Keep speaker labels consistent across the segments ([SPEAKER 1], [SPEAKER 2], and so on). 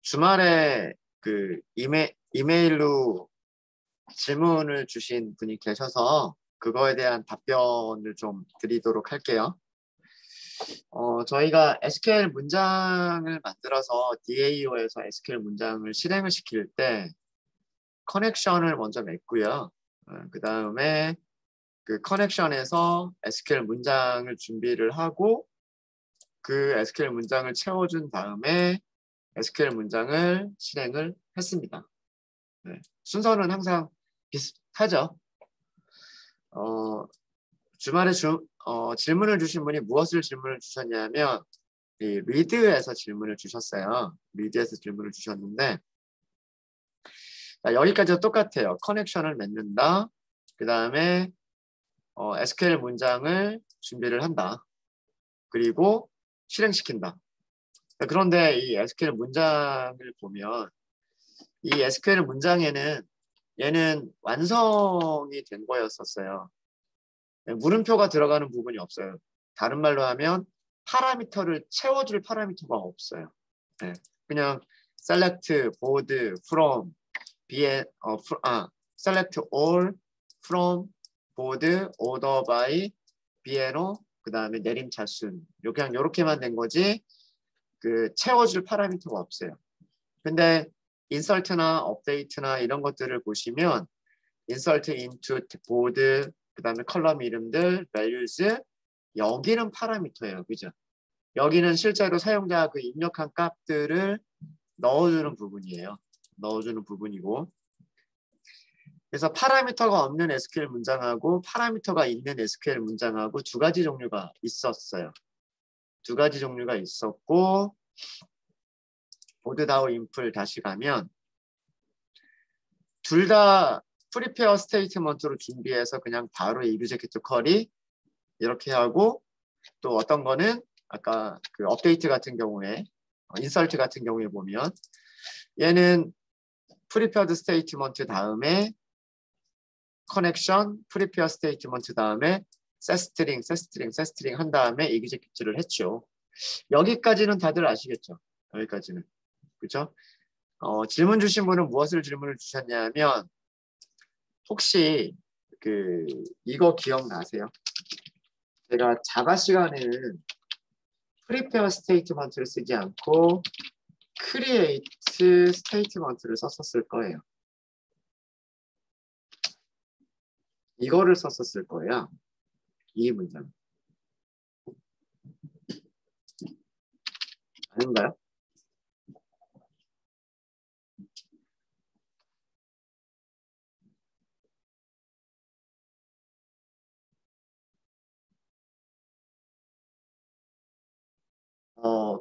[SPEAKER 1] 주말에 그 이메일로 질문을 주신 분이 계셔서 그거에 대한 답변을 좀 드리도록 할게요. 저희가 SQL 문장을 만들어서 DAO에서 SQL 문장을 실행을 시킬 때 커넥션을 먼저 맺고요. 그 다음에 그 커넥션에서 SQL 문장을 준비를 하고 그 SQL 문장을 채워준 다음에 SQL 문장을 실행을 했습니다. 네, 순서는 항상 비슷하죠. 주말에 질문을 주신 분이 무엇을 질문을 주셨냐면 이 리드에서 질문을 주셨어요. 리드에서 질문을 주셨는데 여기까지도 똑같아요. 커넥션을 맺는다. 그 다음에 SQL 문장을 준비를 한다. 그리고 실행시킨다. 그런데 이 SQL 문장을 보면 이 SQL 문장에는 얘는 완성이 된 거였었어요. 물음표가 들어가는 부분이 없어요. 다른 말로 하면 파라미터를 채워줄 파라미터가 없어요. 네. 그냥 select board from select all from board order by BNO 그 다음에 내림차순 그냥 이렇게만 된 거지 그 채워줄 파라미터가 없어요. 근데 인설트나 업데이트나 이런 것들을 보시면 insert into board 그 다음에 컬럼 이름들 values 여기는 파라미터예요. 그죠? 여기는 실제로 사용자가 그 입력한 값들을 넣어주는 부분이에요. 넣어주는 부분이고 그래서 파라미터가 없는 SQL 문장하고 파라미터가 있는 SQL 문장하고 두 가지 종류가 있었어요. 두 가지 종류가 있었고 보드다오 인풀 다시 가면 둘 다 프리페어 스테이트먼트로 준비해서 그냥 바로 execute 쿼리 이렇게 하고 또 어떤 거는 아까 그 업데이트 같은 경우에 인설트 같은 경우에 보면 얘는 프리페어드 스테이트먼트 다음에 커넥션 프리페어 스테이트먼트 다음에 setString 한 다음에 execute를 했죠. 여기까지는 다들 아시겠죠? 여기까지는. 그렇죠? 질문 주신 분은 무엇을 질문을 주셨냐면 혹시 이거 기억나세요? 제가 자바 시간에는 prepare 스테이트먼트를 쓰지 않고 create 스테이트먼트를 썼었을 거예요. 이거를 썼었을 거예요. 이 문장. 아닌가요?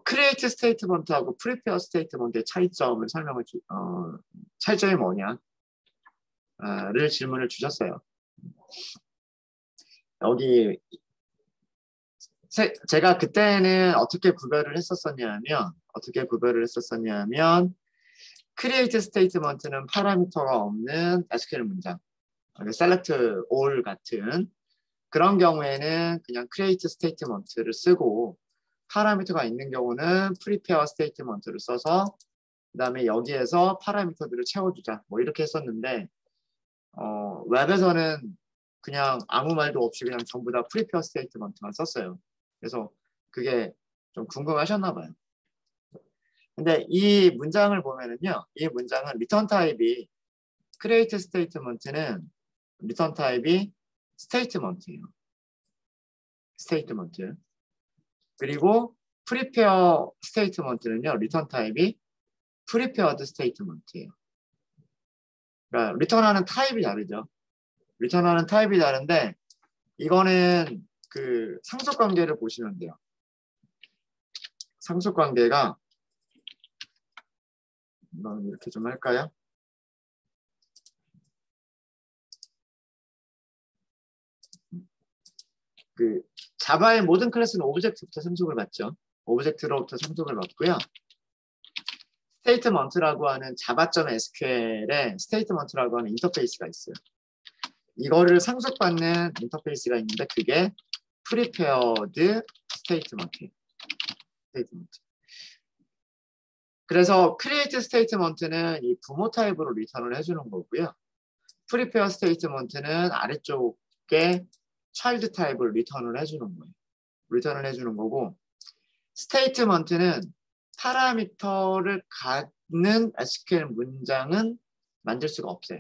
[SPEAKER 1] create 스테이트먼트하고 prepare 스테이트먼트의 차이점을 차이점이 뭐냐? 를 질문을 주셨어요. 여기 제가 그때는 어떻게 구별을 했었었냐면 create 스테이트먼트는 파라미터가 없는 SQL 문장, select all 같은 그런 경우에는 그냥 create 스테이트먼트를 쓰고 파라미터가 있는 경우는 prepare 스테이트먼트를 써서 그 다음에 여기에서 파라미터들을 채워주자 뭐 이렇게 했었는데 웹에서는 그냥 아무 말도 없이 그냥 전부 다 prepare 스테이트먼트만 썼어요. 그래서 그게 좀 궁금하셨나 봐요. 근데 이 문장을 보면은요, 이 문장은 리턴 타입이 create 스테이트먼트는 리턴 타입이 스테이트먼트예요. 스테이트먼트. 그리고 prepare 스테이트먼트는요, 리턴 타입이 prepared 스테이트먼트예요. 그러니까 리턴하는 타입이 다르죠. 리턴하는 타입이 다른데 이거는 그 상속 관계를 보시면 돼요. 상속 관계가 이렇게 좀 할까요? 그 자바의 모든 클래스는 오브젝트부터 상속을 받죠. 오브젝트로부터 상속을 받고요. 스테이트먼트라고 하는 자바.SQL에 스테이트먼트라고 하는 인터페이스가 있어요. 이거를 상속받는 인터페이스가 있는데 그게 prepared 스테이트먼트. 그래서 create statement는 이 부모 타입으로 리턴을 해주는 거고요. prepare statement는 아래쪽에 child 타입을 리턴을 해주는 거예요. 리턴을 해주는 거고, statement는 파라미터를 갖는 SQL 문장은 만들 수가 없어요.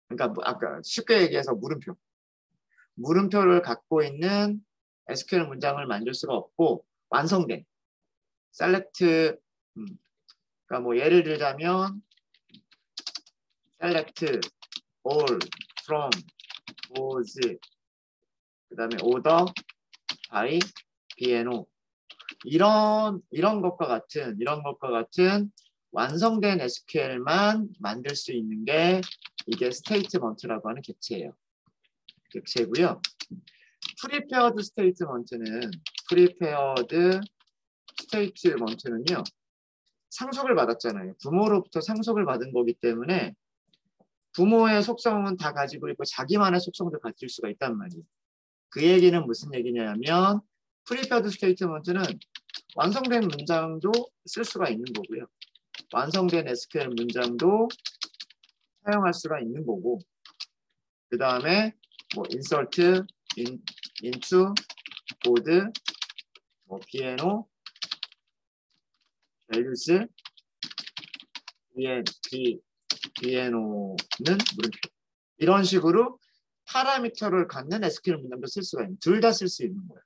[SPEAKER 1] 그러니까 아까 쉽게 얘기해서 물음표. 물음표를 갖고 있는 SQL 문장을 만들 수가 없고, 완성된 select, 그러니까 뭐 예를 들자면 select all from those, 그 다음에 order by BNO, 이런 것과 같은 완성된 SQL만 만들 수 있는 게 이게 스테이트먼트라고 하는 객체고요. 프리페어드 스테이트먼트는요. 상속을 받았잖아요. 부모로부터 상속을 받은 거기 때문에 부모의 속성은 다 가지고 있고 자기만의 속성도 가질 수가 있단 말이에요. 그 얘기는 무슨 얘기냐면 프리페어드 스테이트먼트는 완성된 문장도 쓸 수가 있는 거고요. 완성된 SQL 문장도 사용할 수가 있는 거고, 그 다음에 뭐 insert into code, 뭐 BNO values, BNO는 물음표, 이런 식으로 파라미터를 갖는 SQL 문장도 쓸 수가 있는, 둘 다 쓸 수 있는 거예요.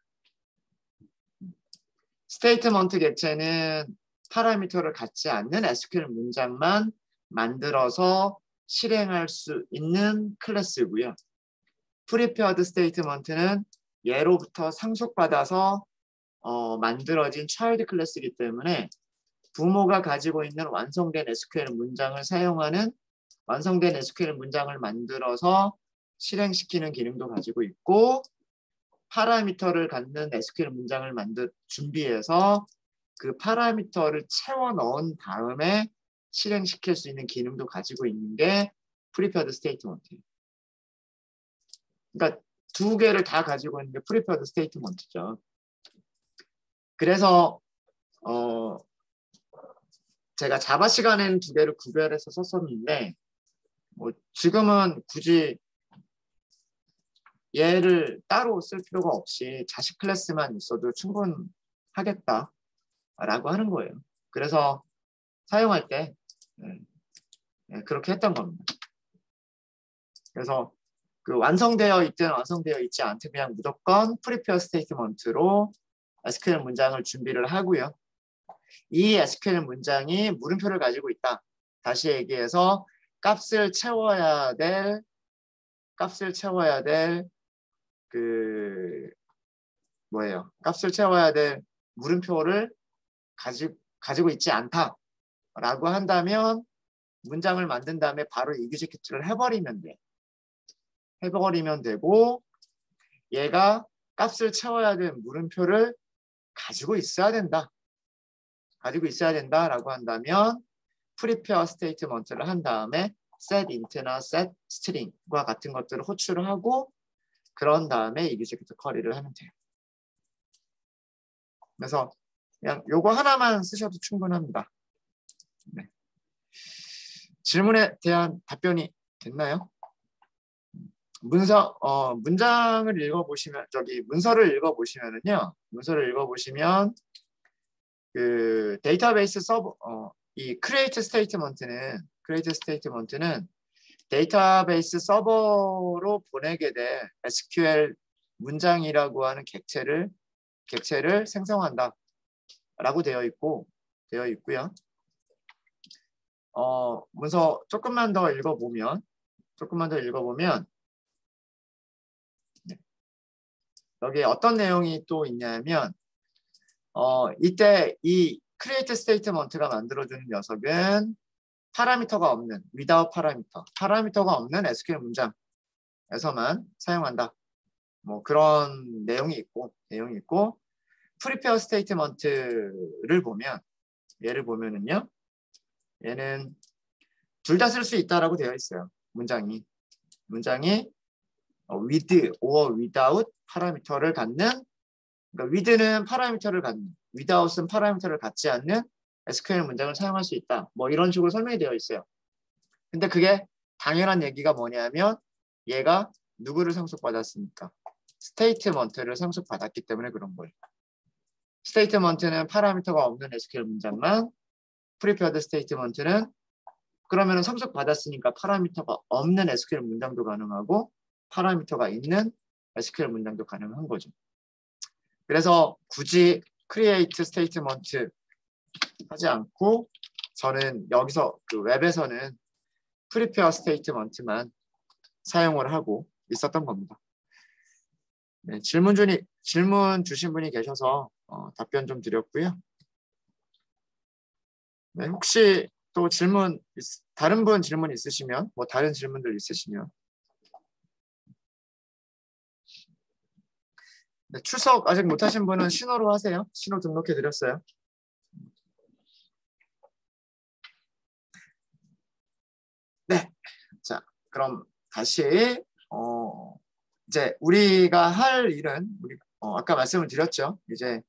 [SPEAKER 1] 스테이트먼트 객체는 파라미터를 갖지 않는 SQL 문장만 만들어서 실행할 수 있는 클래스고요. 프리페어드 스테이트먼트는 얘로부터 상속받아서 만들어진 차일드 클래스이기 때문에 부모가 가지고 있는 완성된 SQL 문장을 사용하는, 완성된 SQL 문장을 만들어서 실행시키는 기능도 가지고 있고, 파라미터를 갖는 SQL 문장을 준비해서 그 파라미터를 채워 넣은 다음에 실행시킬 수 있는 기능도 가지고 있는 게 프리페어드 스테이트먼트예요. 그러니까 두 개를 다 가지고 있는 게 프리페어드 스테이트먼트죠. 그래서 제가 자바 시간에는 두 개를 구별해서 썼었는데, 뭐 지금은 굳이 얘를 따로 쓸 필요가 없이 자식 클래스만 있어도 충분하겠다라고 하는 거예요. 그래서 사용할 때 그렇게 했던 겁니다. 그래서 그 완성되어 있든 완성되어 있지 않든 그냥 무조건 프리페어 스테이트먼트로 SQL 문장을 준비를 하고요. 이 SQL 문장이 물음표를 가지고 있다. 다시 얘기해서 값을 채워야 될 값을 채워야 될 물음표를 가지고 있지 않다라고 한다면 문장을 만든 다음에 바로 execute를 해버리면 되고, 얘가 값을 채워야 될 물음표를 가지고 있어야 된다라고 한다면 prepare statement를 한 다음에 set int나 set string과 같은 것들을 호출을 하고, 그런 다음에 execute 쿼리를 하면 돼요. 그래서 그냥 요거 하나만 쓰셔도 충분합니다. 네. 질문에 대한 답변이 됐나요? 문장을 읽어보시면, 문서를 읽어보시면 그 데이터베이스 서버, 이 create statement는 데이터베이스 서버로 보내게 될 SQL 문장이라고 하는 객체를 생성한다라고 되어 있고요. 문서 조금만 더 읽어보면 여기 어떤 내용이 또 있냐면, 이때 이 create statement가 만들어주는 녀석은 파라미터가 없는, without 파라미터가 없는 SQL 문장에서만 사용한다. 뭐 그런 내용이 있고, prepare statement를 보면, 얘를 보면은요, 얘는 둘 다 쓸 수 있다라고 되어 있어요. 문장이 with or without 파라미터를 갖는, 그러니까 with는 파라미터를 갖는, without은 파라미터를 갖지 않는 SQL 문장을 사용할 수 있다. 뭐 이런 식으로 설명이 되어 있어요. 근데 그게 당연한 얘기가 뭐냐면 얘가 누구를 상속받았습니까? 스테이트먼트를 상속받았기 때문에 그런 거예요. 스테이트먼트는 파라미터가 없는 SQL 문장만, 프리페어드 스테이트먼트는 그러면 상속받았으니까 파라미터가 없는 SQL 문장도 가능하고 파라미터가 있는 SQL 문장도 가능한 거죠. 그래서 굳이 create statement 하지 않고 저는 여기서 그 웹에서는 prepare statement만 사용을 하고 있었던 겁니다. 네, 질문 주신 분이 계셔서 답변 좀 드렸고요. 네, 혹시 또 다른 분 질문 있으시면, 뭐 다른 질문들 있으시면. 네, 출석 아직 못하신 분은 신호로 하세요. 신호 등록해 드렸어요. 네, 자, 그럼 다시 이제 우리가 할 일은 아까 말씀을 드렸죠. 이제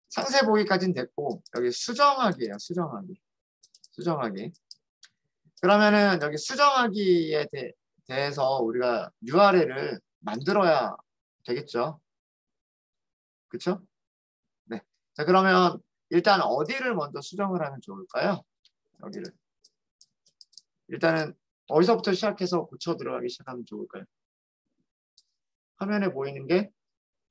[SPEAKER 1] 상세 보기까지는 됐고 여기 수정하기예요. 수정하기. 그러면은 여기 수정하기에 대해서 우리가 URL을 만들어야 되겠죠. 그렇죠? 네. 자, 그러면 일단 어디를 먼저 수정을 하면 좋을까요? 여기를. 일단은 어디서부터 시작해서 고쳐 들어가기 시작하면 좋을까요? 화면에 보이는 게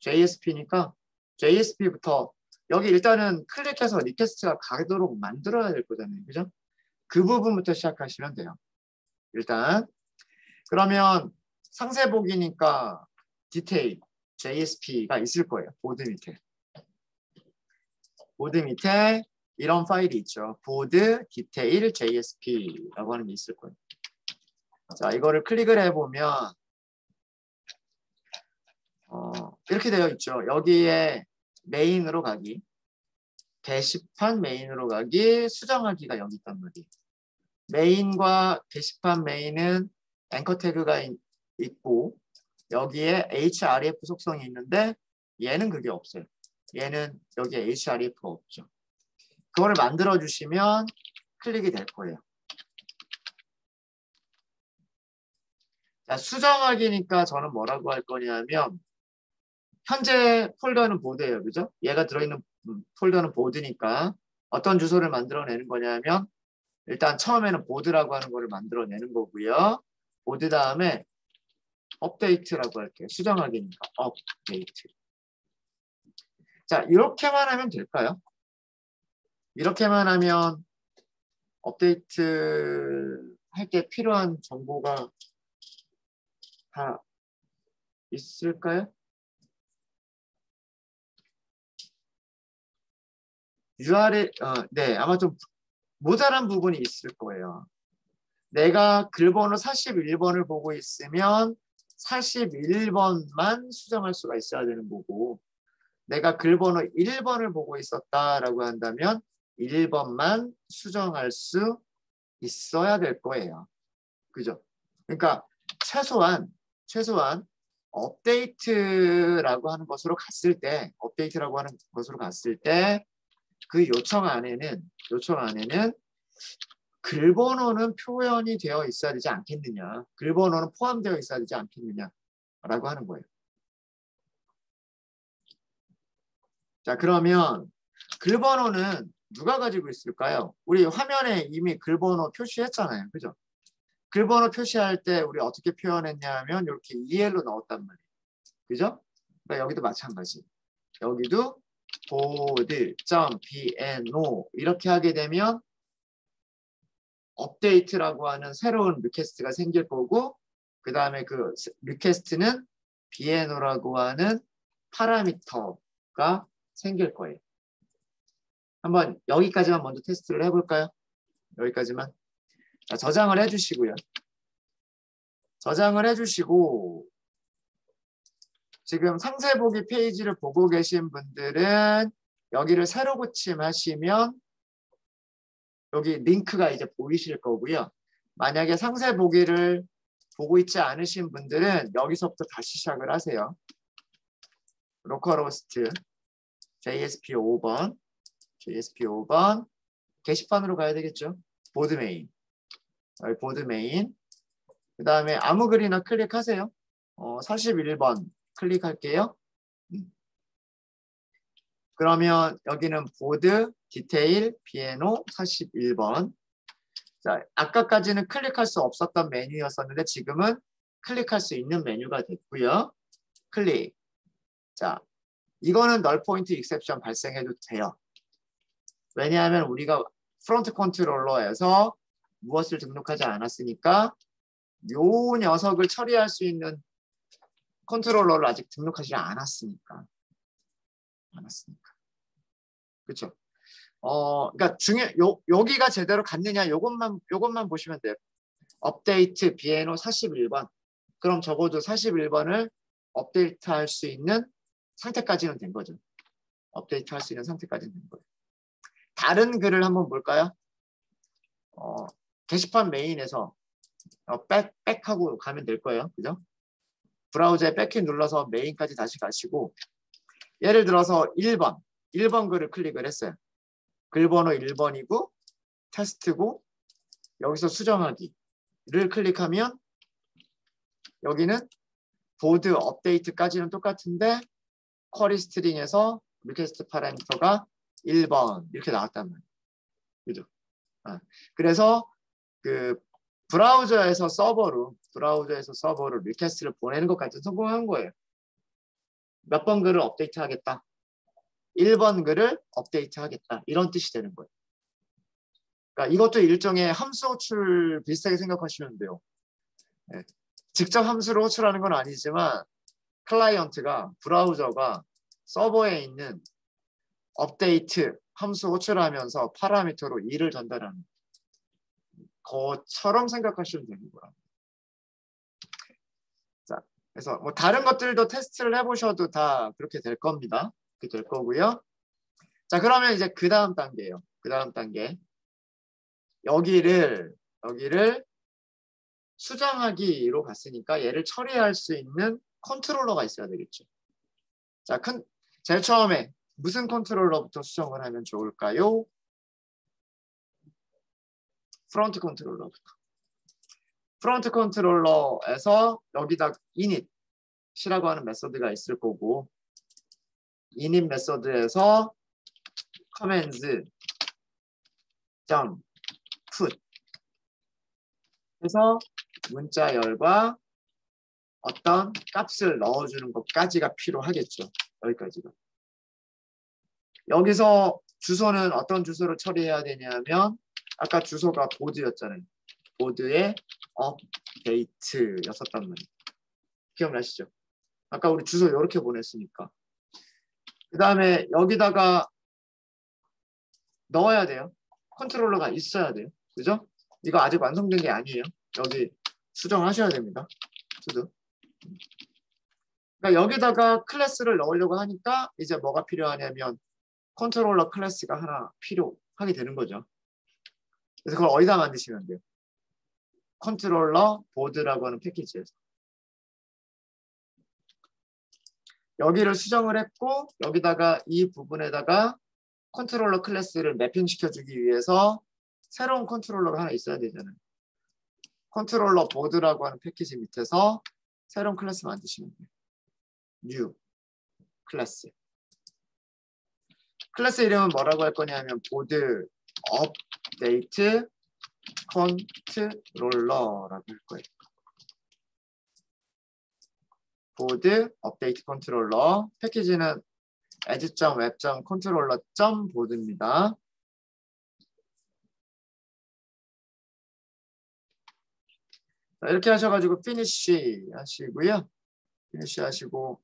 [SPEAKER 1] JSP니까 JSP부터 여기 일단은 클릭해서 리퀘스트가 가도록 만들어야 될 거잖아요. 그죠? 그 부분부터 시작하시면 돼요. 일단 그러면 상세 보기니까 디테일 JSP가 있을 거예요. 보드 밑에 이런 파일이 있죠. 보드 디테일 JSP라고 하는 게 있을 거예요. 자, 이거를 클릭을 해보면 이렇게 되어 있죠. 여기에 메인으로 가기, 게시판 메인으로 가기, 수정하기가 여기 있단 말이에요. 메인과 게시판 메인은 앵커 태그가 있고 여기에 href 속성이 있는데 얘는 그게 없어요. 얘는 여기에 href가 없죠. 그거를 만들어 주시면 클릭이 될 거예요. 자, 수정하기니까 저는 뭐라고 할 거냐면 현재 폴더는 보드예요. 그죠? 얘가 들어있는 폴더는 보드니까 어떤 주소를 만들어내는 거냐면 일단 처음에는 보드라고 하는 거를 만들어내는 거고요. 보드 다음에 업데이트라고 할게요. 수정하기니까 업데이트. 자, 이렇게만 하면 될까요? 이렇게만 하면 업데이트 할 때 필요한 정보가 다 있을까요? URL, 네, 아마 좀 모자란 부분이 있을 거예요. 내가 글번호 41번을 보고 있으면 41번만 수정할 수가 있어야 되는 거고 내가 글번호 1번을 보고 있었다라고 한다면 1번만 수정할 수 있어야 될 거예요. 그죠? 그러니까 최소한 업데이트라고 하는 것으로 갔을 때 그 요청 안에는 글번호는 표현이 되어 있어야 되지 않겠느냐. 글번호는 포함되어 있어야 되지 않겠느냐라고 하는 거예요. 자, 그러면 글번호는 누가 가지고 있을까요? 우리 화면에 이미 글번호 표시했잖아요. 그죠? 글번호 표시할 때 우리 어떻게 표현했냐면 이렇게 EL로 넣었단 말이에요. 그죠? 그러니까 여기도 마찬가지. 여기도 board.bno 이렇게 하게 되면 업데이트라고 하는 새로운 리퀘스트가 생길 거고 그 다음에 그 리퀘스트는 bno라고 하는 파라미터가 생길 거예요. 한번 여기까지만 먼저 테스트를 해볼까요? 여기까지만. 자, 저장을 해주시고요. 저장을 해주시고 지금 상세 보기 페이지를 보고 계신 분들은 여기를 새로 고침하시면 여기 링크가 이제 보이실 거고요. 만약에 상세 보기를 보고 있지 않으신 분들은 여기서부터 다시 시작을 하세요. 로컬호스트 JSP 5번 게시판으로 가야 되겠죠. 보드 메인. 여기 보드 메인. 그 다음에 아무 글이나 클릭하세요. 41번 클릭할게요. 그러면 여기는 보드, 디테일, 피아노 41번. 자, 아까까지는 클릭할 수 없었던 메뉴였었는데 지금은 클릭할 수 있는 메뉴가 됐고요. 클릭. 자, 이거는 널 포인트 익셉션 발생해도 돼요. 왜냐하면 우리가 프론트 컨트롤러에서 무엇을 등록하지 않았으니까 요 녀석을 처리할 수 있는 컨트롤러를 아직 등록하지 않았으니까. 그렇죠? 그러니까 여기가 제대로 갔느냐 요것만 보시면 돼요. 업데이트 비에노 41번. 그럼 적어도 41번을 업데이트할 수 있는 상태까지는 된 거죠. 업데이트할 수 있는 상태까지는 된 거예요. 다른 글을 한번 볼까요? 게시판 메인에서 백하고 가면 될 거예요. 그죠? 브라우저에 백키 눌러서 메인까지 다시 가시고 예를 들어서 1번 글을 클릭을 했어요. 글 번호 1번이고 테스트고 여기서 수정하기를 클릭하면 여기는 보드 업데이트까지는 똑같은데 쿼리 스트링에서 리퀘스트 파라미터가 1번 이렇게 나왔단 말이에요. 그죠? 그래서 그 브라우저에서 서버로 리퀘스트를 보내는 것까지 성공한 거예요. 몇 번 글을 업데이트 하겠다. 1번 글을 업데이트 하겠다. 이런 뜻이 되는 거예요. 그러니까 이것도 일종의 함수 호출 비슷하게 생각하시면 돼요. 네. 직접 함수를 호출하는 건 아니지만 클라이언트가 브라우저가 서버에 있는 업데이트 함수 호출하면서 파라미터로 2를 전달하는 것처럼 생각하시면 되는 거예요. 자, 그래서 뭐 다른 것들도 테스트를 해보셔도 다 그렇게 될 겁니다. 그렇게 될 거고요. 자, 그러면 이제 그 다음 단계예요. 그 다음 단계. 여기를 수정하기로 갔으니까 얘를 처리할 수 있는 컨트롤러가 있어야 되겠죠. 자, 제일 처음에 무슨 컨트롤러부터 수정을 하면 좋을까요? 프론트 컨트롤러부터. 프론트 컨트롤러에서 여기다 init이라고 하는 메서드가 있을 거고 init 메서드에서 commands put 해서 문자열과 어떤 값을 넣어주는 것까지가 필요하겠죠. 여기까지가. 여기서 주소는 어떤 주소를 처리해야 되냐면 아까 주소가 보드였잖아요. 보드의 업데이트였었단 말이에요. 기억나시죠? 아까 우리 주소 이렇게 보냈으니까. 그 다음에 여기다가 넣어야 돼요. 컨트롤러가 있어야 돼요. 그죠? 이거 아직 완성된 게 아니에요. 여기 수정하셔야 됩니다. 그러니까 여기다가 클래스를 넣으려고 하니까 이제 뭐가 필요하냐면 컨트롤러 클래스가 하나 필요하게 되는 거죠. 그래서 그걸 어디다 만드시면 돼요? 컨트롤러 보드라고 하는 패키지에서. 여기를 수정을 했고 여기다가 이 부분에다가 컨트롤러 클래스를 매핑 시켜주기 위해서 새로운 컨트롤러가 하나 있어야 되잖아요. 컨트롤러 보드라고 하는 패키지 밑에서 새로운 클래스 만드시면 돼요. new 클래스. 클래스 이름은 뭐라고 할 거냐면 보드 업데이트 컨트롤러라고 할 거예요. 보드 업데이트 컨트롤러. 패키지는 edge.web.controller.board입니다. 이렇게 하셔가지고 finish 하시고요. finish 하시고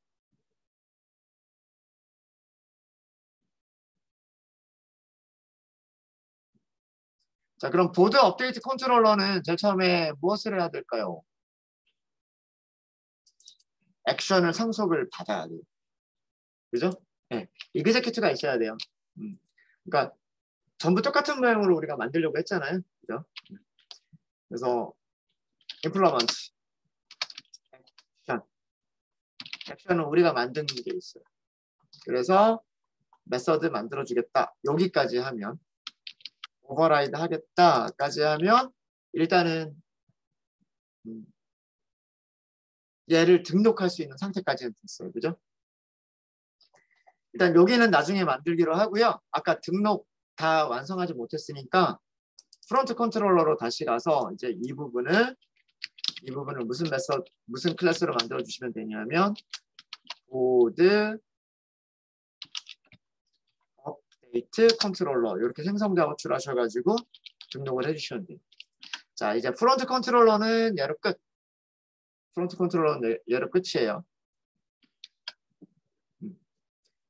[SPEAKER 1] 자, 그럼 보드 업데이트 컨트롤러는 제일 처음에 무엇을 해야 될까요? 액션을 상속을 받아야 돼요. 그죠? 네. execute가 있어야 돼요. 그러니까 전부 똑같은 모양으로 우리가 만들려고 했잖아요. 그죠? 그래서 implement 액션은 우리가 만든 게 있어요. 그래서 메서드 만들어주겠다. 여기까지 하면 오버라이드 하겠다까지 하면 일단은 얘를 등록할 수 있는 상태까지는 됐어요. 그죠? 일단 여기는 나중에 만들기로 하고요. 아까 등록 다 완성하지 못했으니까 프론트 컨트롤러로 다시 가서 이제 이 부분을 무슨 클래스로 만들어 주시면 되냐면 보드 업데이트 컨트롤러 이렇게 생성 작업을 하셔가지고 등록을 해주시면 돼요. 자, 이제 프론트 컨트롤러는 얘로 끝. 프론트 컨트롤러는 얘로 끝이에요.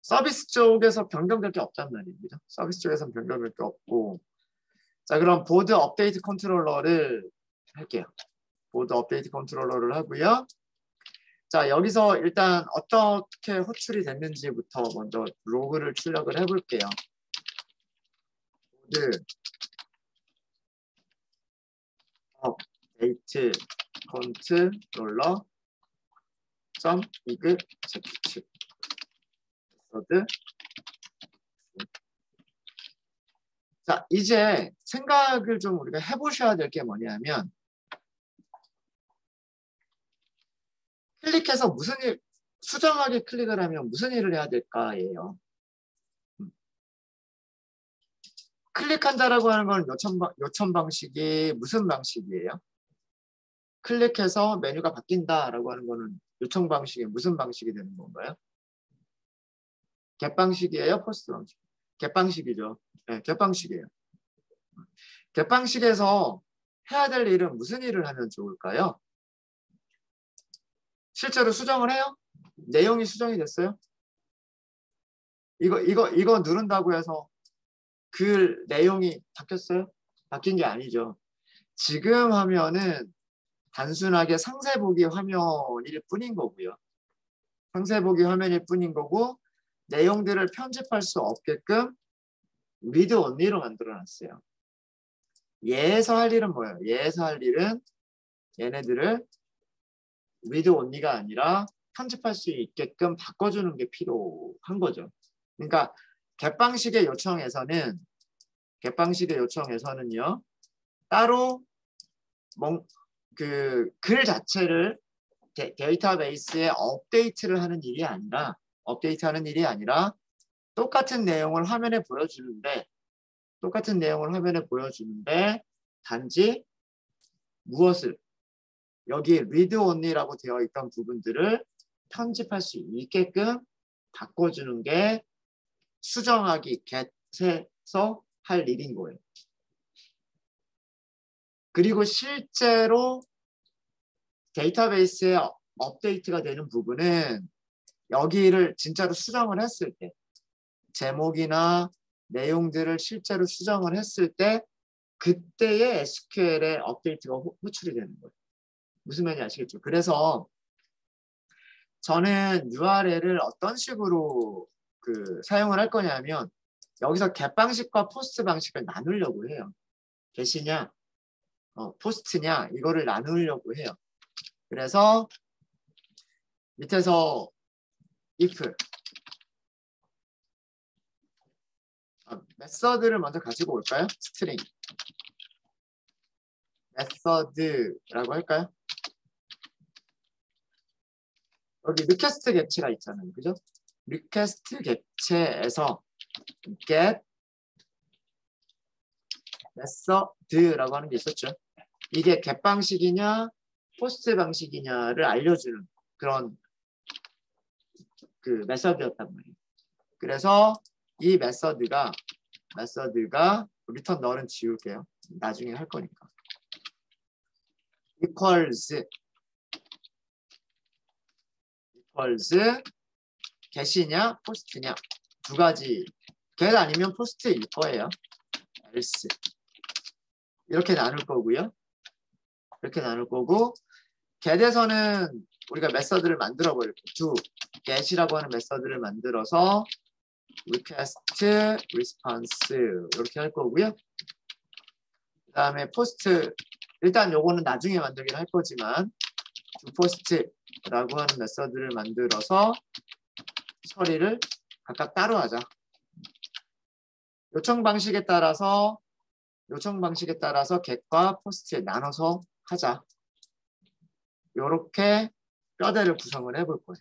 [SPEAKER 1] 서비스 쪽에서 변경될 게 없단 말입니다. 서비스 쪽에서는 변경될 게 없고. 자, 그럼 보드 업데이트 컨트롤러를 할게요. 보드 업데이트 컨트롤러를 하고요. 자, 여기서 일단 어떻게 호출이 됐는지부터 먼저 로그를 출력을 해볼게요. 보드 업데이트 컨트롤러 .execute 메서드. 자, 이제 생각을 좀 우리가 해보셔야 될 게 뭐냐면 클릭해서 수정하게 클릭을 하면 무슨 일을 해야 될까예요. 클릭한다라고 하는 건 요청 방식이 무슨 방식이에요? 클릭해서 메뉴가 바뀐다라고 하는 거는 요청 방식이 무슨 방식이 되는 건가요? 겟 방식이에요? 포스트 방식? 겟 방식이죠. 네, 겟 방식이에요. 겟 방식에서 해야 될 일은 무슨 일을 하면 좋을까요? 실제로 수정을 해요? 내용이 수정이 됐어요? 이거 누른다고 해서 그 내용이 바뀌었어요? 바뀐 게 아니죠. 지금 화면은 단순하게 상세 보기 화면일 뿐인 거고요. 상세 보기 화면일 뿐인 거고 내용들을 편집할 수 없게끔 리드 온리로 만들어 놨어요. 얘에서 할 일은 뭐예요? 얘에서 할 일은 얘네들을 리드 온리가 아니라 편집할 수 있게끔 바꿔주는 게 필요한 거죠. 그러니까 겟방식의 요청에서는요. 따로 글 자체를 데이터베이스에 업데이트를 하는 일이 아니라 똑같은 내용을 화면에 보여주는데 단지 무엇을 여기 read only라고 되어 있던 부분들을 편집할 수 있게끔 바꿔주는 게 수정하기 get에서 할 일인 거예요. 그리고 실제로 데이터베이스에 업데이트가 되는 부분은 여기를 진짜로 수정을 했을 때 제목이나 내용들을 실제로 수정을 했을 때 그때의 SQL의 업데이트가 호출이 되는 거예요. 무슨 말인지 아시겠죠? 그래서 저는 URL을 어떤 식으로 사용을 할 거냐면 여기서 get 방식과 포스트 방식을 나누려고 해요. get이냐 포스트냐 이거를 나누려고 해요. 그래서 밑에서 if 메서드를 먼저 가지고 올까요? 스트링 메서드라고 할까요? 여기 리퀘스트 객체가 있잖아요. 그죠? 리퀘스트 객체에서 get 메서드라고 하는 게 있었죠. 이게 get 방식이냐 포스트 방식이냐를 알려주는 그런 메서드였단 말이에요. 그래서 이 메서드가 리턴 널은 지울게요. 나중에 할 거니까. equals get이냐 포스트냐 두 가지. get 아니면 포스트일 거예요. else 이렇게 나눌 거고요. get에서는 우리가 메서드를 만들어 버릴게요. do get이라고 하는 메서드를 만들어서 request response 이렇게 할 거고요. 그 다음에 post 일단 요거는 나중에 만들긴 할 거지만 do post라고 하는 메서드를 만들어서 처리를 각각 따로 하자. 요청 방식에 따라서 요청 방식에 따라서 get과 post에 나눠서 하자. 이렇게 뼈대를 구성을 해볼 거예요.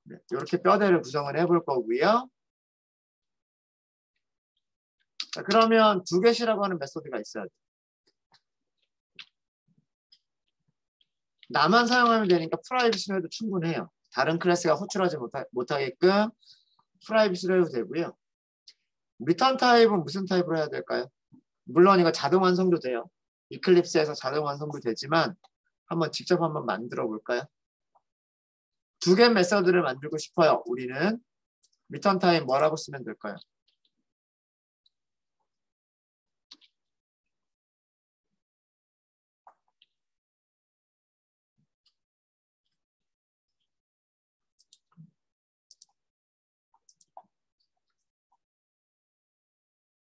[SPEAKER 1] 네, 이렇게 뼈대를 구성을 해볼 거고요. 자, 그러면 두겟이라고 하는 메소드가 있어야 돼요. 나만 사용하면 되니까 프라이빗으로 해도 충분해요. 다른 클래스가 호출하지 못하게끔 프라이빗으로 해도 되고요. 리턴 타입은 무슨 타입으로 해야 될까요? 물론 이거 자동 완성도 돼요. 이클립스에서 자동 완성도 되지만 직접 한번 만들어 볼까요? 두 개 메서드를 만들고 싶어요. 우리는 리턴 타입 뭐라고 쓰면 될까요?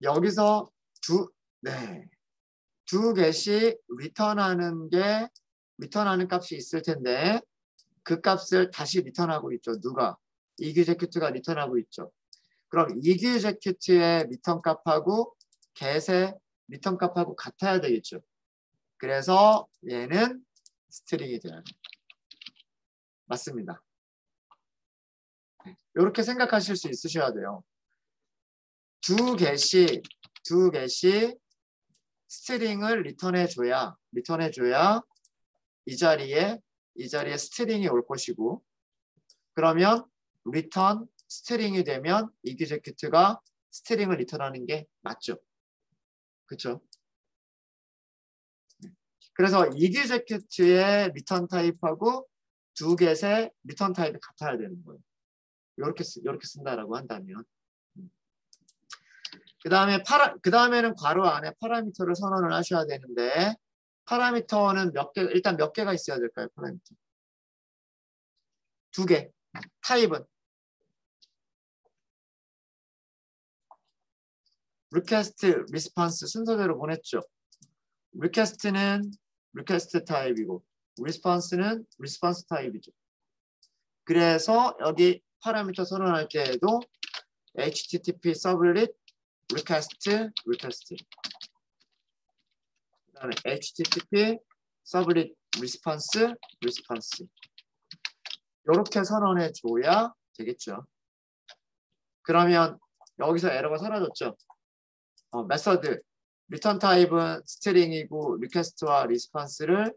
[SPEAKER 1] 여기서 두 개씩 리턴하는 값이 있을 텐데 그 값을 다시 리턴하고 있죠. 누가? EXECUTE가 리턴하고 있죠. 그럼 EXECUTE의 리턴 값하고 get의 리턴 값하고 같아야 되겠죠. 그래서 얘는 스트링이 돼야 돼요. 맞습니다. 이렇게 생각하실 수 있으셔야 돼요. 두 개씩 스트링을 리턴해줘야 이 자리에 스트링이 올 것이고, 그러면 리턴 스트링이 되면 EXECUTE가 스트링을 리턴하는 게 맞죠. 그렇죠? 그래서 EXECUTE의 리턴 타입하고 두 get의 리턴 타입이 같아야 되는 거예요. 이렇게 쓴다라고 한다면. 그 다음에는 괄호 안에 파라미터를 선언을 하셔야 되는데, 파라미터는 일단 몇 개가 있어야 될까요? 파라미터. 두 개. 타입은 request, response 순서대로 보냈죠. request는 request 타입이고 response는 response 타입이죠. 그래서 여기 파라미터 선언할 때에도 http sublet request 그다음에 http sublet response 이렇게 선언해 줘야 되겠죠. 그러면 여기서 에러가 사라졌죠. 메서드 리턴 타입은 스트링이고 리퀘스트와 리스폰스를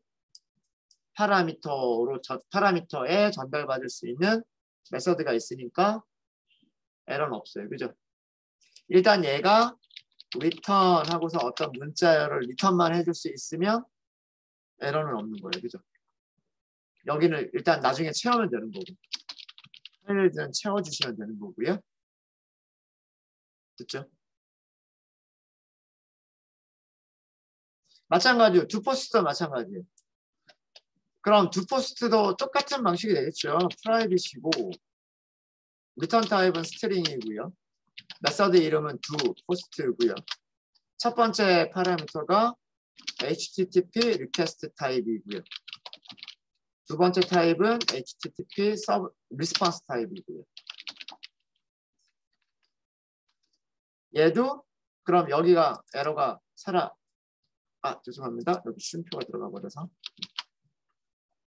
[SPEAKER 1] 파라미터에 전달받을 수 있는 메서드가 있으니까 에러는 없어요. 그죠? 일단 얘가 리턴 하고서 어떤 문자열을 리턴만 해줄 수 있으면 에러는 없는 거예요. 그죠? 여기는 일단 나중에 채우면 되는 거고. 파일들은 채워주시면 되는 거고요. 됐죠? 마찬가지로 두 포스트도 마찬가지예요. 그럼 두 포스트도 똑같은 방식이 되겠죠. 프라이빗이고 리턴 타입은 스트링이고요. 메서드 이름은 두 포스트고요. 첫 번째 파라미터가 http request 타입이고요. 두 번째 타입은 http response 타입이고요. 얘도 그럼 여기가 에러가 죄송합니다. 여기 쉼표가 들어가 버려서.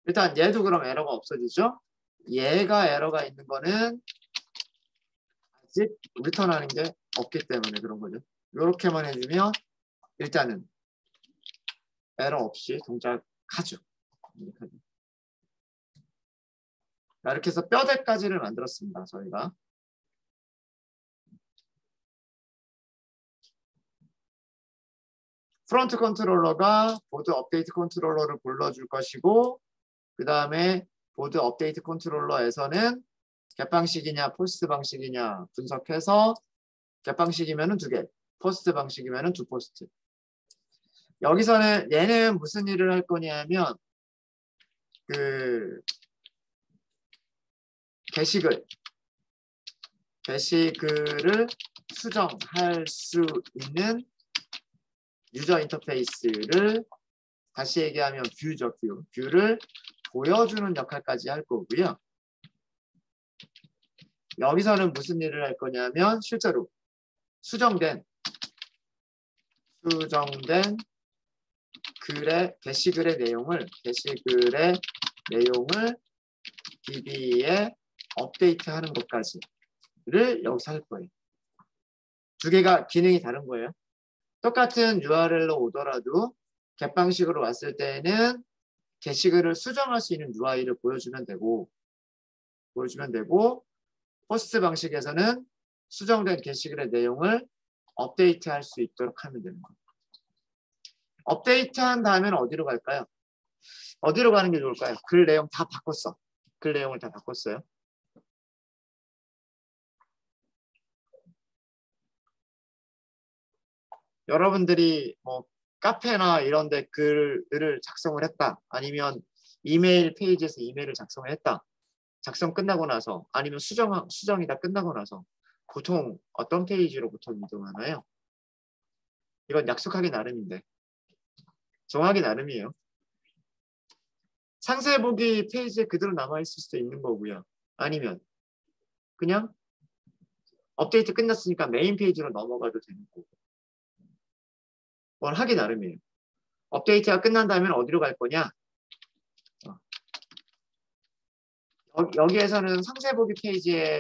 [SPEAKER 1] 일단 얘도 그럼 에러가 없어지죠. 얘가 에러가 있는 거는 아직 리턴하는 게 없기 때문에 그런 거죠. 이렇게만 해주면 일단은 에러 없이 동작하죠. 이렇게 해서 뼈대까지를 만들었습니다. 저희가. 프론트 컨트롤러가 보드 업데이트 컨트롤러를 불러줄 것이고 그 다음에 보드 업데이트 컨트롤러에서는 get 방식이냐 포스트 방식이냐 분석해서 get 방식이면 두 개, 포스트 방식이면 두 포스트. 여기서는 얘는 무슨 일을 할 거냐면 게시글을 수정할 수 있는 유저 인터페이스를 다시 얘기하면 뷰를 보여주는 역할까지 할 거고요. 여기서는 무슨 일을 할 거냐면 실제로 수정된 게시글의 내용을 DB에 업데이트하는 것까지를 여기서 할 거예요. 두 개가 기능이 다른 거예요. 똑같은 URL로 오더라도 get 방식으로 왔을 때는 게시글을 수정할 수 있는 UI를 보여주면 되고 포스트 방식에서는 수정된 게시글의 내용을 업데이트할 수 있도록 하면 되는 거예요. 업데이트한 다음에는 어디로 갈까요? 어디로 가는 게 좋을까요? 글 내용 다 바꿨어. 글 내용을 다 바꿨어요. 여러분들이 뭐 카페나 이런 데 글을 작성을 했다. 아니면 이메일 페이지에서 이메일을 작성을 했다. 작성 끝나고 나서 아니면 수정이 다 끝나고 나서 보통 어떤 페이지로 보통 이동하나요? 이건 약속하기 나름인데 정하기 나름이에요. 상세 보기 페이지에 그대로 남아있을 수도 있는 거고요. 아니면 그냥 업데이트 끝났으니까 메인 페이지로 넘어가도 되는 거고. 뭘 하기 나름이에요. 업데이트가 끝난 다음에 어디로 갈 거냐? 여기에서는 상세 보기 페이지에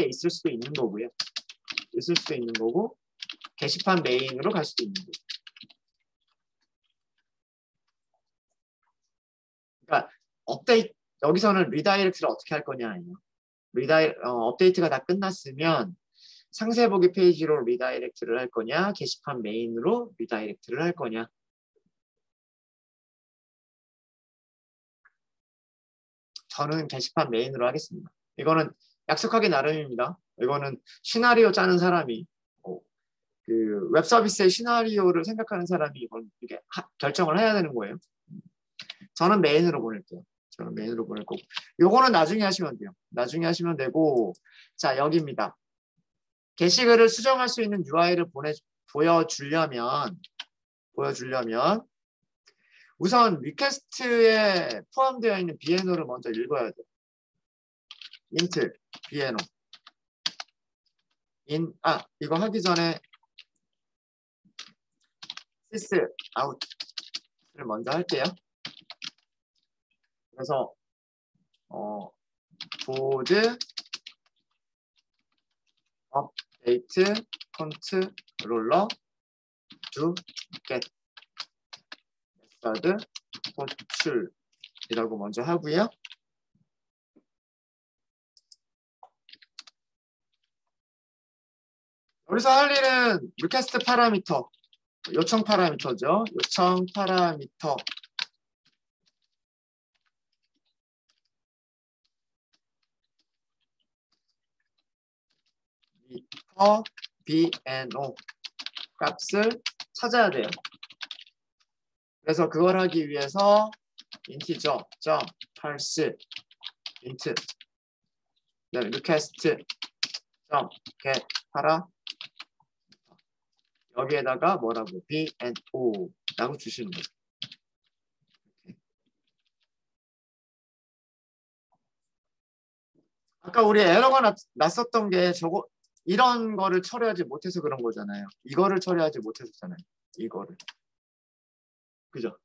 [SPEAKER 1] 있을 수도 있는 거고요. 게시판 메인으로 갈 수도 있는 거고. 그러니까 여기서는 리다이렉트를 어떻게 할 거냐예요. 업데이트가 다 끝났으면 상세 보기 페이지로 리다이렉트를 할 거냐, 게시판 메인으로 리다이렉트를 할 거냐. 저는 게시판 메인으로 하겠습니다. 이거는 약속하기 나름입니다. 이거는 시나리오 짜는 사람이 그 웹 서비스의 시나리오를 생각하는 사람이 이건 이게 결정을 해야 되는 거예요. 저는 메인으로 보낼게요. 저는 메인으로 보낼 거고. 요거는 나중에 하시면 돼요. 나중에 하시면 되고, 자 여기입니다. 게시글을 수정할 수 있는 UI를 보여주려면 우선 리퀘스트에 포함되어 있는 BNO를 먼저 읽어야 돼요. int BNO. 이거 하기 전에 sys out를 먼저 할게요. 그래서 board update controller do get method 호출이라고 먼저 하고요. 여기서 할 일은 request 파라미터, 요청 파라미터죠. 요청 파라미터 BNO 값을 찾아야 돼요. 그래서 그걸 하기 위해서 integer parse int request get 파라 여기에다가 뭐라고 BNO 라고 주시는 거예요. 아까 우리 에러가 났었던 게 이런 거를 처리하지 못해서 그런 거잖아요. 이거를 처리하지 못해서잖아요. 이거를. 그죠?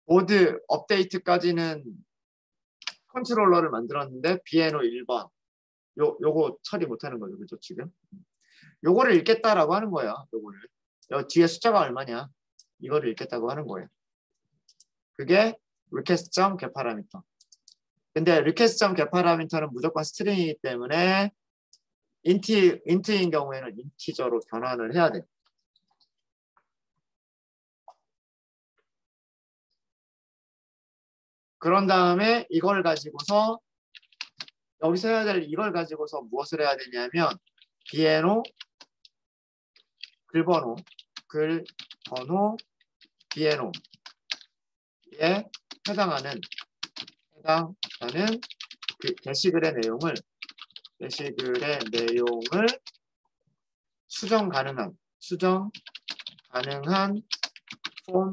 [SPEAKER 1] 보드 업데이트까지는 컨트롤러를 만들었는데 BNO 1번 요거 처리 못하는 거죠. 그죠? 지금 요거를 읽겠다라고 하는 거예요. 요거를 여기 뒤에 숫자가 얼마냐 이거를 읽겠다고 하는 거예요. 그게 request.get 파라미터. 근데 request.get 파라미터는 무조건 스트링이기 때문에 int인 경우에는 인티저로 변환을 해야 돼요. 그런 다음에 이걸 가지고서 여기서 해야 될 이걸 가지고서 무엇을 해야 되냐면 BNO 글번호 BNO에 해당하는 그 게시글의 내용을 수정 가능한 폼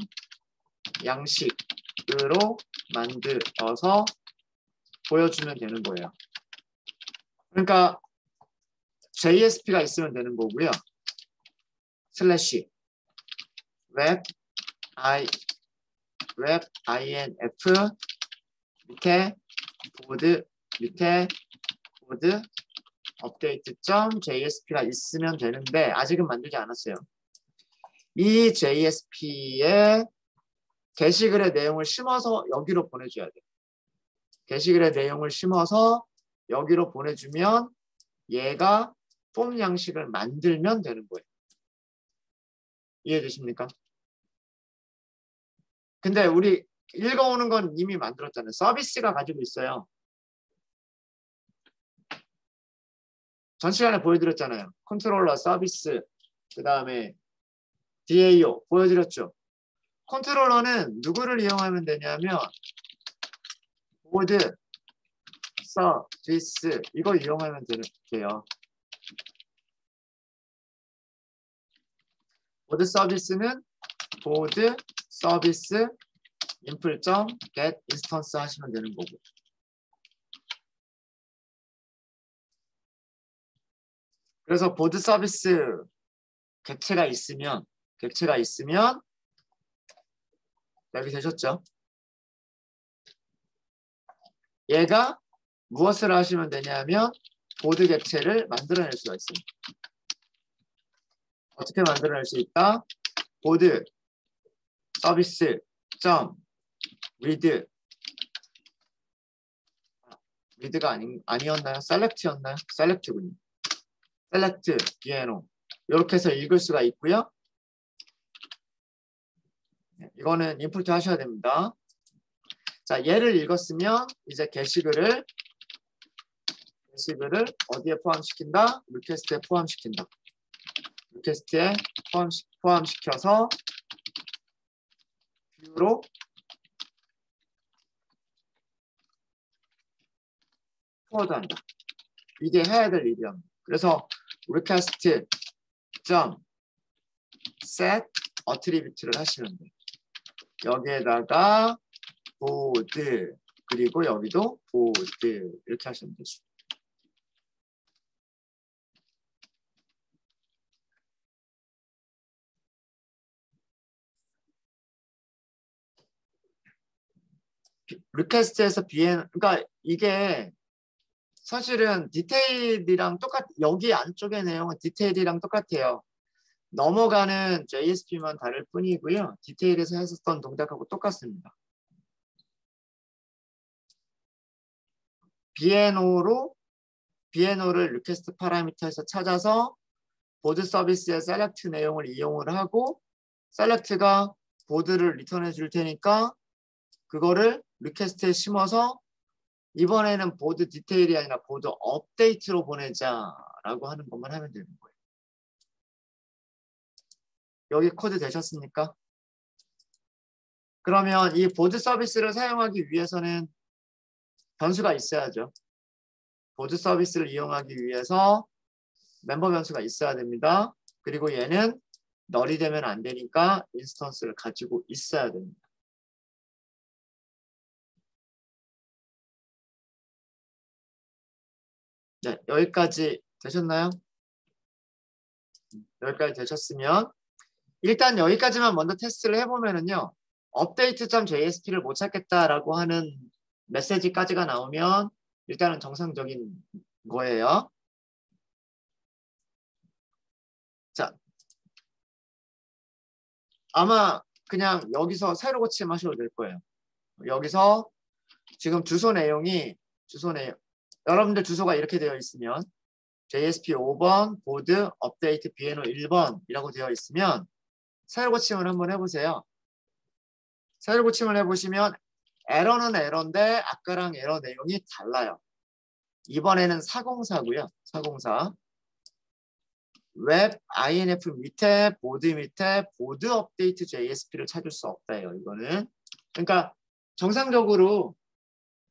[SPEAKER 1] 양식으로 로 만들어서 보여주면 되는 거예요. 그러니까 JSP가 있으면 되는 거고요. 슬래시 웹 inf 밑에 보드 update.jsp가 있으면 되는데 아직은 만들지 않았어요. 이 JSP에 게시글의 내용을 심어서 여기로 보내줘야 돼요. 게시글의 내용을 심어서 여기로 보내주면 얘가 폼 양식을 만들면 되는 거예요. 이해되십니까? 근데 우리 읽어오는 건 이미 만들었잖아요. 서비스가 가지고 있어요. 전 시간에 보여드렸잖아요. 컨트롤러, 서비스, 그 다음에 DAO 보여드렸죠. 컨트롤러는 누구를 이용하면 되냐면 보드, 서비스 이거 이용하면 돼요. 보드 서비스는 보드 서비스 input.get instance 하시면 되는 거고. 그래서 보드 서비스 객체가 있으면 여기 되셨죠? 얘가 무엇을 하시면 되냐면 보드 객체를 만들어낼 수가 있습니다. 어떻게 만들어낼 수 있다? 보드 서비스 read read가 아니었나요? select였나요? select군요. select piano 이렇게 해서 읽을 수가 있고요. 이거는 인풋 하셔야 됩니다. 자, 얘를 읽었으면 이제 게시글을 어디에 포함시킨다? 리퀘스트에 포함시킨다. 리퀘스트에 포함시켜서 뷰로 포워드한다. 이게 해야 될 일이야. 그래서 request set attribute를 하시면 돼요. 여기에다가 보드 그리고 여기도 보드 이렇게 하시면 되죠. 리퀘스트에서 그러니까 이게 사실은 디테일이랑 여기 안쪽의 내용은 디테일이랑 똑같아요. 넘어가는 JSP만 다를 뿐이고요. 디테일에서 했었던 동작하고 똑같습니다. BNO를 리퀘스트 파라미터에서 찾아서 보드 서비스의 셀렉트 내용을 이용을 하고 셀렉트가 보드를 리턴해 줄 테니까 그거를 리퀘스트에 심어서 이번에는 보드 디테일이 아니라 보드 업데이트로 보내자라고 하는 것만 하면 되는 거예요. 여기 코드 되셨습니까? 그러면 이 보드 서비스를 사용하기 위해서는 변수가 있어야죠. 보드 서비스를 이용하기 위해서 멤버 변수가 있어야 됩니다. 그리고 얘는 널이 되면 안 되니까 인스턴스를 가지고 있어야 됩니다. 네, 여기까지 되셨나요? 여기까지 되셨으면 일단 여기까지만 먼저 테스트를 해보면은요. update.jsp를 못 찾겠다라고 하는 메시지까지가 나오면 일단은 정상적인 거예요. 자, 아마 그냥 여기서 새로 고침하셔도 될 거예요. 여기서 지금 주소 내용 여러분들 주소가 이렇게 되어 있으면 JSP 5번 보드 업데이트 BNO 1번이라고 되어 있으면 새로 고침을 한번 해보세요. 새로 고침을 해보시면 에러는 에러인데 아까랑 에러 내용이 달라요. 이번에는 404고요. 404. 웹 INF 밑에 보드 업데이트 JSP를 찾을 수 없다예요. 이거는. 그러니까 정상적으로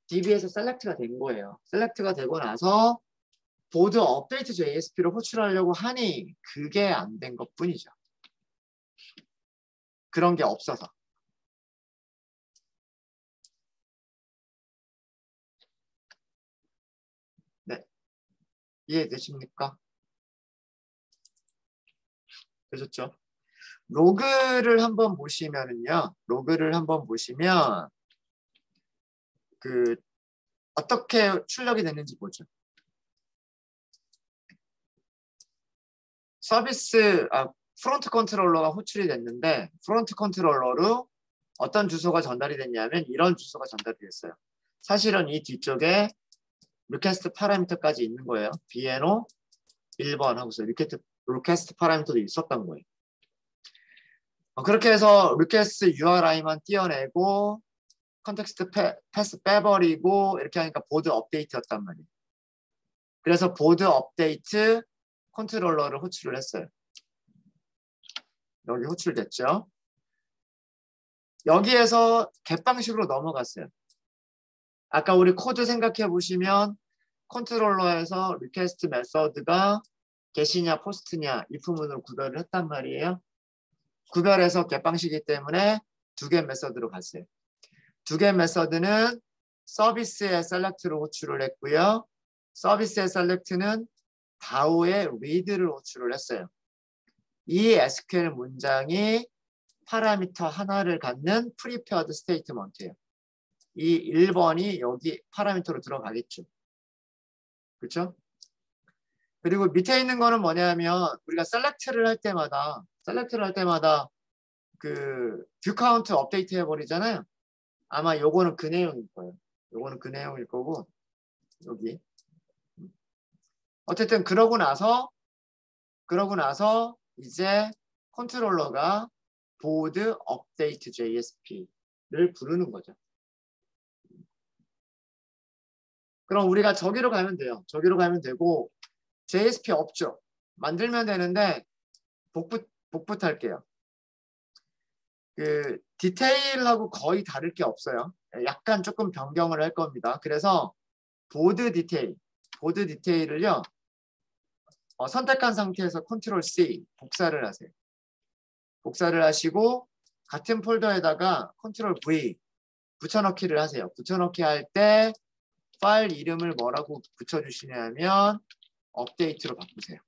[SPEAKER 1] DB에서 셀렉트가 된 거예요. 셀렉트가 되고 나서 보드 업데이트 JSP를 호출하려고 하니 그게 안 된 것뿐이죠. 그런 게 없어서. 이해되십니까? 되셨죠? 로그를 한번 보시면은요. 로그를 한번 보시면 그 어떻게 출력이 되는지 보죠. 프론트 컨트롤러가 호출이 됐는데 프론트 컨트롤러로 어떤 주소가 전달이 됐냐면 이런 주소가 전달이 됐어요. 사실은 이 뒤쪽에 리퀘스트 파라미터까지 있는 거예요. BNO 1번 하고서 리퀘스트 파라미터도 있었던 거예요. 그렇게 해서 리퀘스트 URI만 띄어내고 컨텍스트 패스 빼버리고 이렇게 하니까 보드 업데이트였단 말이에요. 그래서 보드 업데이트 컨트롤러를 호출을 했어요. 여기 호출됐죠. 여기에서 get 방식으로 넘어갔어요. 아까 우리 코드 생각해 보시면 컨트롤러에서 리퀘스트 메서드가 get이냐 post냐 if문으로 구별을 했단 말이에요. 구별해서 get 방식이기 때문에 두 개 메서드로 갔어요. 두 개 메서드는 서비스의 select를 호출을 했고요. 서비스의 select는 다우의 read를 호출을 했어요. 이 SQL 문장이 파라미터 하나를 갖는 prepared statement예요. 이 1번이 여기 파라미터로 들어가겠죠. 그렇죠? 그리고 밑에 있는 거는 뭐냐면 우리가 select를 할 때마다 그 view count 업데이트 해버리잖아요. 아마 요거는 그 내용일 거예요. 요거는 그 내용일 거고 여기 어쨌든 그러고 나서 이제 컨트롤러가 보드 업데이트 JSP를 부르는 거죠. 그럼 우리가 저기로 가면 돼요. 저기로 가면 되고 JSP 없죠. 만들면 되는데 복붙 할게요. 그 디테일하고 거의 다를 게 없어요. 약간 조금 변경을 할 겁니다. 그래서 보드 디테일을요. 선택한 상태에서 컨트롤 C 복사를 하세요. 복사를 하시고 같은 폴더에다가 컨트롤 V 붙여넣기를 하세요. 붙여넣기 할 때 파일 이름을 뭐라고 붙여주시냐면 업데이트로 바꾸세요.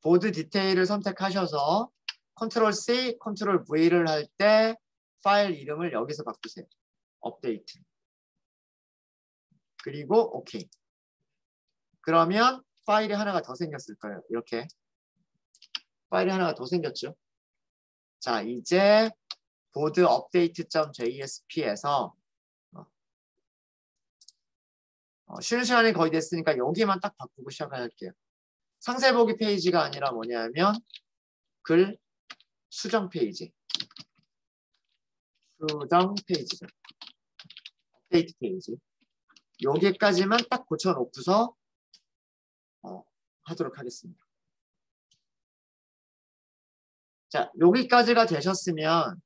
[SPEAKER 1] 보드 디테일을 선택하셔서 컨트롤 C, 컨트롤 V를 할 때 파일 이름을 여기서 바꾸세요. 업데이트. 그리고 OK. 그러면 파일이 하나가 더 생겼을 거예요. 이렇게. 파일이 하나가 더 생겼죠. 자, 이제 보드 update.jsp에서 쉬는 시간이 거의 됐으니까 여기만 딱 바꾸고 시작할게요. 상세 보기 페이지가 아니라 뭐냐면 글 수정 페이지. 수정 페이지죠. 업데이트 페이지. 여기까지만 딱 고쳐놓고서 하도록 하겠습니다. 자, 여기까지가 되셨으면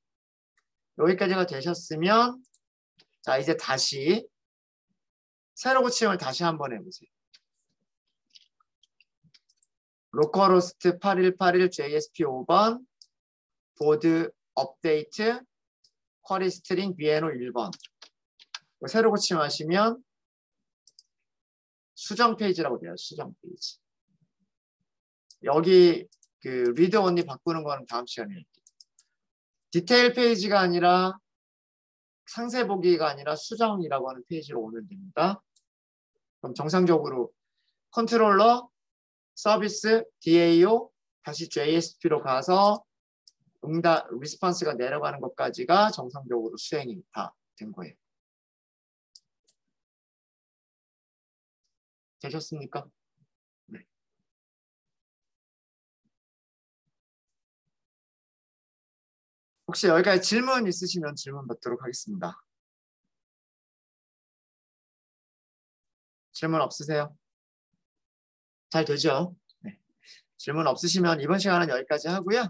[SPEAKER 1] 자, 이제 다시 새로 고침을 다시 한번 해보세요. 로컬호스트 8181 JSP 5번 보드 업데이트 쿼리 스트링 BNO 1번 새로 고침하시면 수정 페이지라고 돼요. 수정 페이지. 여기 그 리드 온리 바꾸는 거는 다음 시간에 할게요. 디테일 페이지가 아니라 상세 보기가 아니라 수정이라고 하는 페이지로 오면 됩니다. 그럼 정상적으로 컨트롤러 서비스 DAO 다시 JSP로 가서 리스폰스가 내려가는 것까지가 정상적으로 수행이 다 된 거예요. 되셨습니까? 네. 혹시 여기까지 질문 있으시면 질문 받도록 하겠습니다. 질문 없으세요? 잘 되죠? 네. 질문 없으시면 이번 시간은 여기까지 하고요.